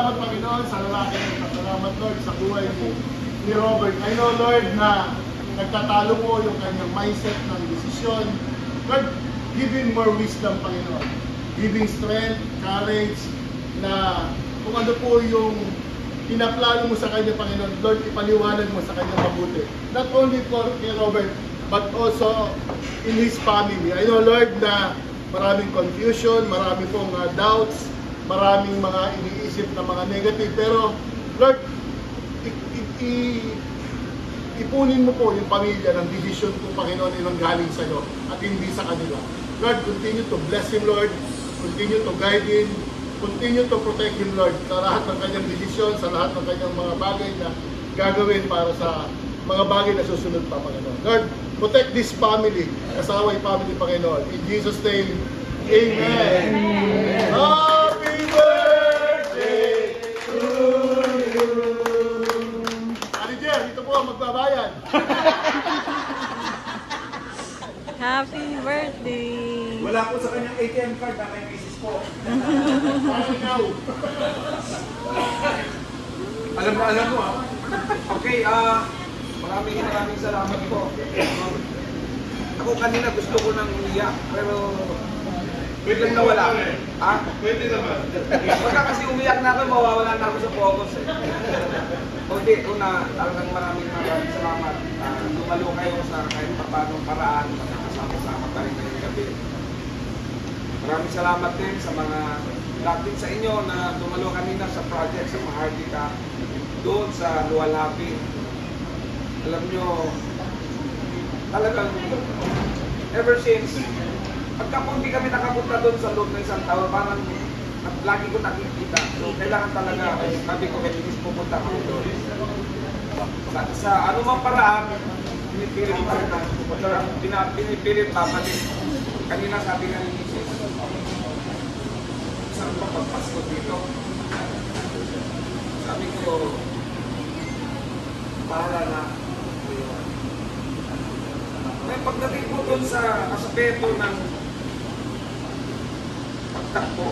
salamat Panginoon sa lalaki ito. Salamat Lord sa buhay ni Robert. I know Lord na nagtatalo mo yung kanyang mindset ng desisyon. Lord, give him more wisdom Panginoon. Give him strength, courage, na kung ano po yung pinaplano mo sa kanya Panginoon, Lord, ipaliwanag mo sa kanya mabuti. Not only for kay Robert, but also in his family. I know Lord na maraming confusion, maraming pong doubts, maraming mga iniisip na mga negative. Pero Lord, ipunin mo po yung pamilya ng decision po Panginoon yung galing sa iyo at hindi sa kanila. Lord, continue to bless him Lord, continue to guide him, continue to protect him Lord sa lahat ng kanyang desisyon, sa lahat ng kanyang mga bagay na gagawin para sa mga bagay na susunod pa Panginoon. Lord, protect this family, kasaway family Panginoon. In Jesus' name, Amen. Amen. Happy birthday to you. Ali Jer, dito po magbabayad. Happy birthday. Wala po sa kanyang ATM card na kay misis po. Alam mo ah. Okay, maraming salamat po. Ako kanina gusto ko nang umiyak, pero biglang nawala. Ah? Pwede naman. Pagka kasi umiyak na ako, mawawala na ako sa focus eh. Okay, una, talagang maraming salamat. Dumalo kayo sa kahit paano paraan, makakasama-sama pa rin ngayong gabi. Maraming salamat din sa mga lahat sa inyo na dumalo kanina sa project sa Mahardika doon sa Luwalhati. Alam nyo, talagang ever since pagka po hindi kami nakapunta doon sa loob ng isang taon, parang lagi ko nakikita. So, kailangan talaga, sabi ko, kailangan pupunta kami doon. Sa anumang paraan, pinipilit pa rin. Pinipilit pa pati. Kanina sabi nga ni Mrs. Saan pa pagpasko dito? Sabi ko, bahala na. May pagdating po doon sa aspeto ng pagtakbo,